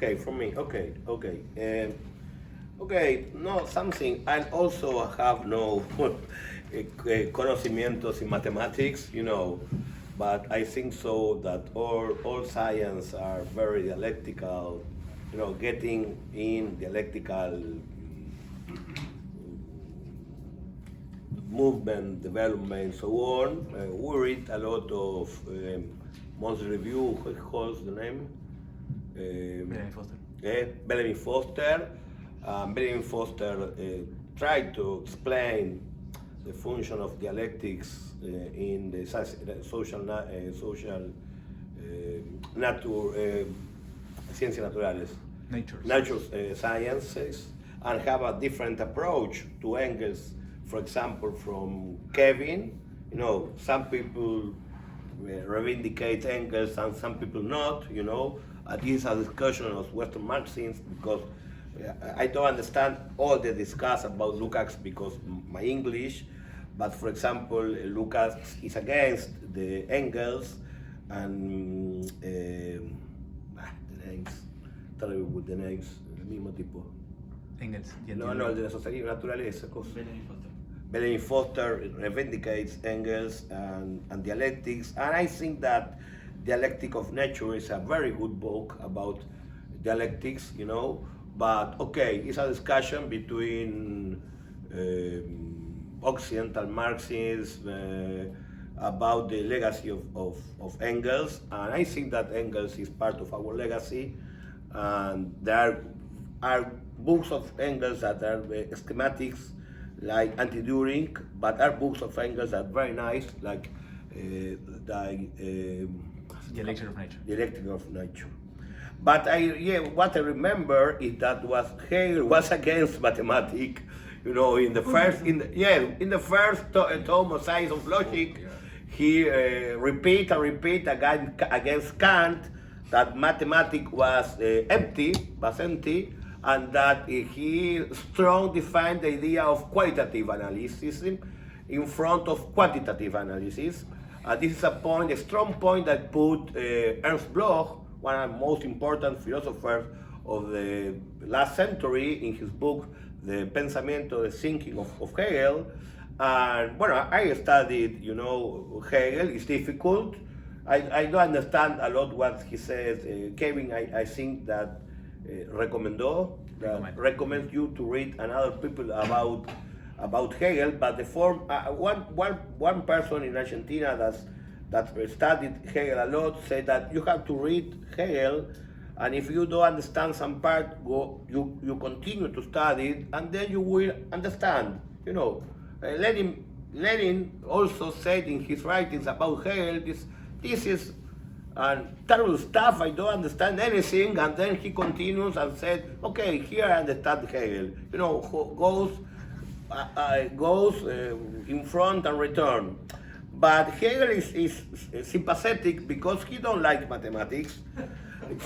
Okay, from me. Okay, okay. Okay, no, something. I also have no conocimientos in mathematics, but I think so that all science are very dialectical, getting in dialectical movement, development, so on. We read a lot of monthly review, what's the name? Bellamy Foster. Bellamy Foster. Bellamy Foster tried to explain the function of dialectics in the social ciencias naturales, nature sciences, and have a different approach to Engels. For example, from Kevin, some people reivindicate Engels and some people not, This is a discussion of Western Marxists because I don't understand all the discuss about Lukács because my English, but for example, Lukács is against the Engels and the names, terrible with the names, el mismo tipo. Engels. No, el de la sociedad naturaleza, cosa. Bellamy Foster. Bellamy Foster reivindicates Engels and dialectics, and I think that Dialectic of Nature is a very good book about dialectics, but okay, it's a discussion between Occidental Marxists about the legacy of Engels, and I think that Engels is part of our legacy, and there are books of Engels that are schematics, like Anti-Düring, but are books of Engels that are very nice, like Dialectic of Nature. Dialectic of Nature. But what I remember is that Hegel was against mathematics, in the first tome of Science of Logic, he repeat against Kant that mathematics was empty, and that he strongly defined the idea of qualitative analysis in front of quantitative analysis. This is a strong point that put Ernst Bloch, one of the most important philosophers of the last century, in his book, The Pensamiento, the Thinking of Hegel. And I studied, Hegel. It's difficult. I don't understand a lot what he says. Kevin, I think that recommends you to read another people about Hegel, but the form one person in Argentina that studied Hegel a lot said that you have to read Hegel, and if you don't understand some part, you continue to study it, and then you will understand. Lenin also said in his writings about Hegel, this is terrible stuff, I don't understand anything, and then he continues and said, okay, here I understand Hegel. Goes in front and return. But Hegel is sympathetic because he don't like mathematics.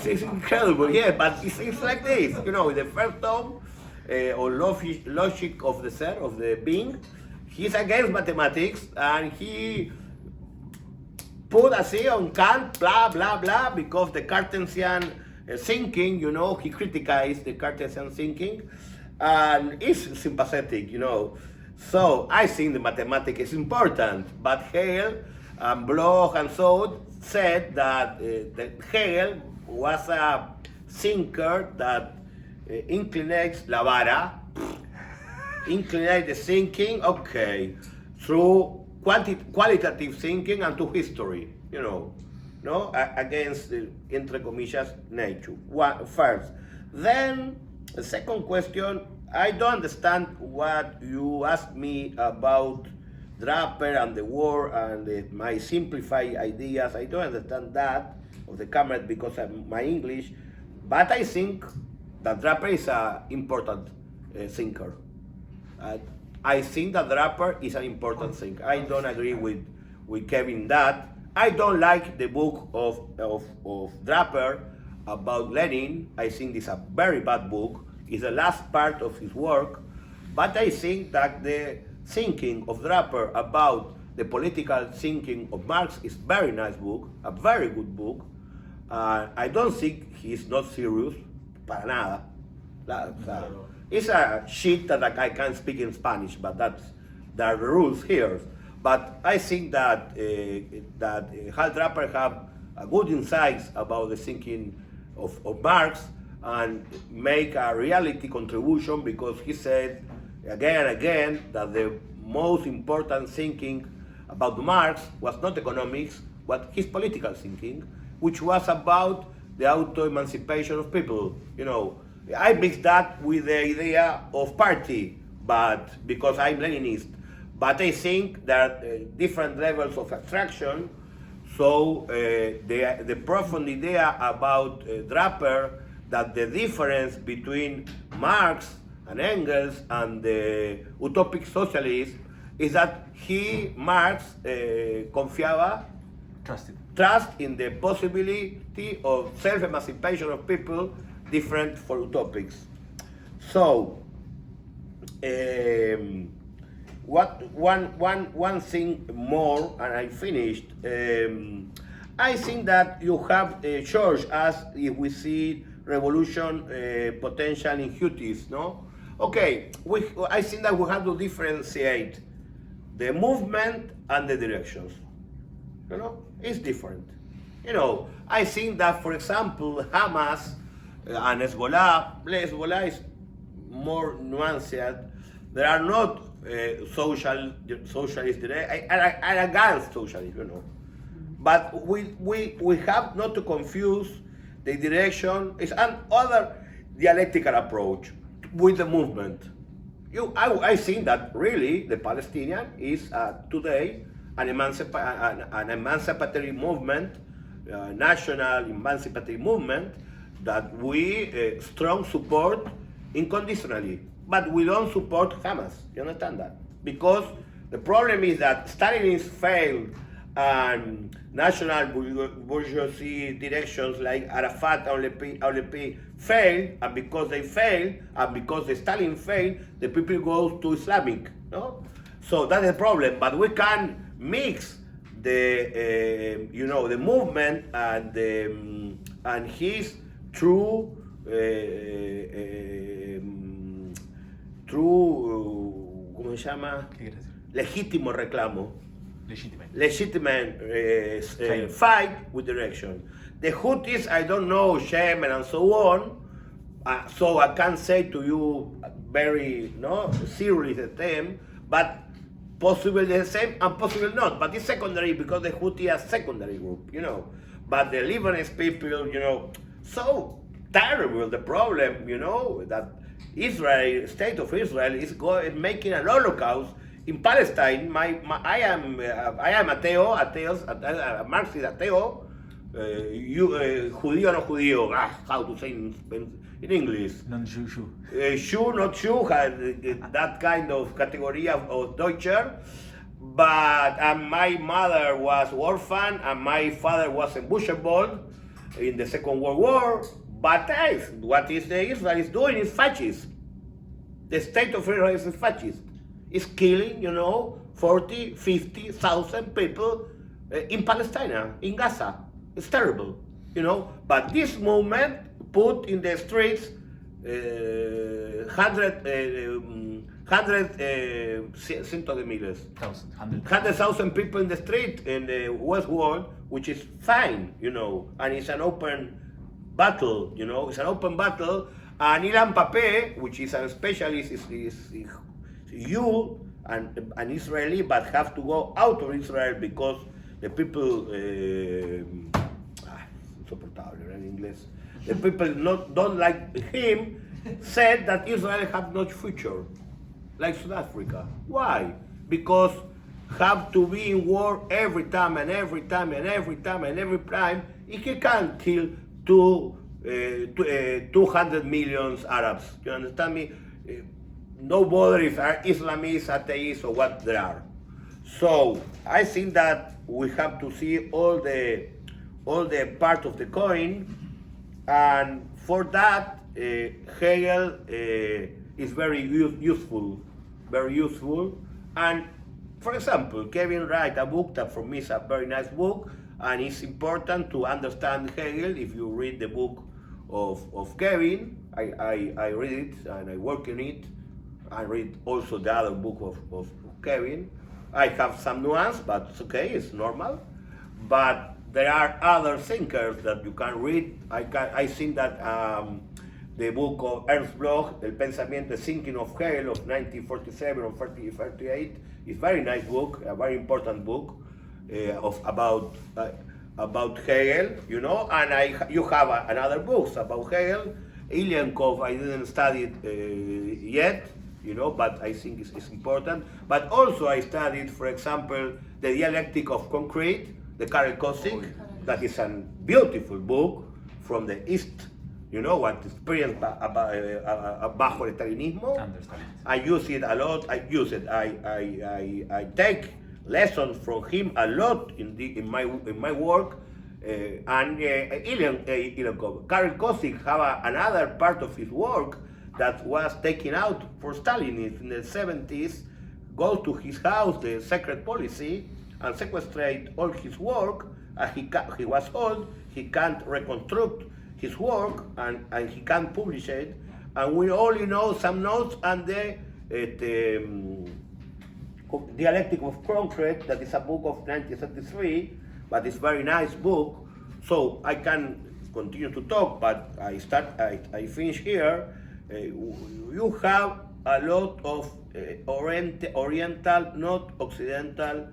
It's incredible, but it's like this, the first tome, or logic of the being, he's against mathematics, and he put a C on Kant, blah, blah, blah, because the Cartesian thinking, he criticized the Cartesian thinking, and is sympathetic, So I think the mathematics is important, but Hegel and Bloch and so on said that Hegel was a thinker that inclinates la vara, inclinates the thinking, through qualitative thinking and to history, against, entre comillas, nature. First. Then, the second question, I don't understand what you asked me about Draper and the war and my simplified ideas. I don't understand that of the camera because of my English, but I think that Draper is an important thinker. I think that Draper is an important thinker. I don't agree with Kevin that. I don't like the book of Draper about Lenin. I think it's a very bad book. It's the last part of his work, but I think that the thinking of Draper about the political thinking of Marx is very nice book, a very good book. I don't think he's not serious, para nada. It's a shit that I can't speak in Spanish, but there are the rules here. But I think that Hal Draper have a good insights about the thinking of Marx and make a reality contribution, because he said again and again that the most important thinking about Marx was not economics, but his political thinking, which was about the auto-emancipation of people. You know, I mix that with the idea of party, but because I'm Leninist. But I think that different levels of abstraction. So the profound idea about Draper, that the difference between Marx and Engels and the utopic socialist is that Marx trust in the possibility of self-emancipation of people, different for utopics. So, one thing more, and I finished. I think that you have George as if we see revolution potential in Hutis, no? Okay, I think that we have to differentiate the movement and the directions. You know, it's different. You know, I think that, for example, Hamas and Hezbollah is more nuanced. There are not socialist direct. I against socialism, you know. But we have not to confuse the direction. It's another dialectical approach with the movement. I think that really the Palestinian is today an emancipatory movement, national emancipatory movement that we strong support unconditionally. But we don't support Hamas. You understand that? Because the problem is that Stalinist failed and national bourgeoisie directions like Arafat and LP failed, and because they failed, and because the Stalin failed, the people go to Islamic. No? So that's the problem. But we can mix the the movement and his true ¿cómo se llama? ¿Qué quieres decir? Legítimo reclamo. Legitimate. Fight with direction. The Houthis, I don't know, Yemen and so on, so I can't say to you very seriously the same, but possibly the same and possibly not. But it's secondary because the Houthi are secondary group, But the Lebanese people, so terrible the problem, that Israel, state of Israel, is making an Holocaust in Palestine. I am ateo, a Marxist ateo, judío no judío. How to say in English? Non-Jew. Jew, not Jew, that kind of category of Deutscher. But my mother was orphan and my father was in Buchenwald in the Second World War. But what is the Israel is doing is fascist. The state of Israel is fascist. It's killing, 40, 50,000 people in Palestine, in Gaza. It's terrible, But this movement put in the streets 100,000 people in the street in the West Wall, which is fine, and it's an open battle, it's an open battle. And Ilan Pape, which is a specialist, is you an Israeli, but have to go out of Israel because the people, insupportable in English, the people don't like him, said that Israel have no future, like South Africa. Why? Because have to be in war every time and every time and every time and every time. He can't kill 200 million Arabs. You understand me? No bother if are Islamists, atheists, or what they are. So I think that we have to see all the part of the coin, and for that Hegel is very useful. And for example, Kevin write a book that for me is a very nice book, and it's important to understand Hegel if you read the book of Kevin. I read it and I work in it. I read also the other book of Kevin. I have some nuance, but it's okay, it's normal. But there are other thinkers that you can read. I think that the book of Ernst Bloch, El Pensamiento, The Thinking of Hegel of 1947 or 38, is a very nice book, a very important book about Hegel, you know. And you have another books about Hegel. Ilienkov, I didn't study it yet, you know, but I think it's important. But also I studied, for example, The Dialectic of Concrete, the Karel Kosik, that is a beautiful book from the East, you know, what experience bajo el stalinismo. I use it a lot. I take lessons from him a lot in my work. And Karel Kosik have another part of his work that was taken out for Stalin in the 70s, go to his house, the secret policy, and sequestrate all his work. He was old, he can't reconstruct his work, and he can't publish it. And we only know some notes and the Dialectic of Concrete, that is a book of 1933, but it's a very nice book. So I can continue to talk, but I finish here. You have a lot of Oriental, not Occidental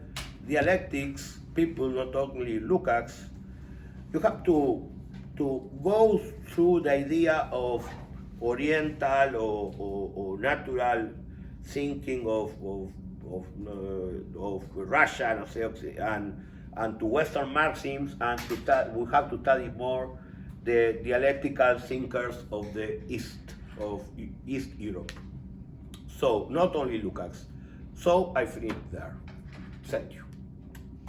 dialectics, people, not only Lukács. You have to go through the idea of Oriental or natural thinking of Russia and to Western Marxism, and we have to study more the dialectical thinkers of the East Europe. So not only Lukács. So I finish there. Thank you.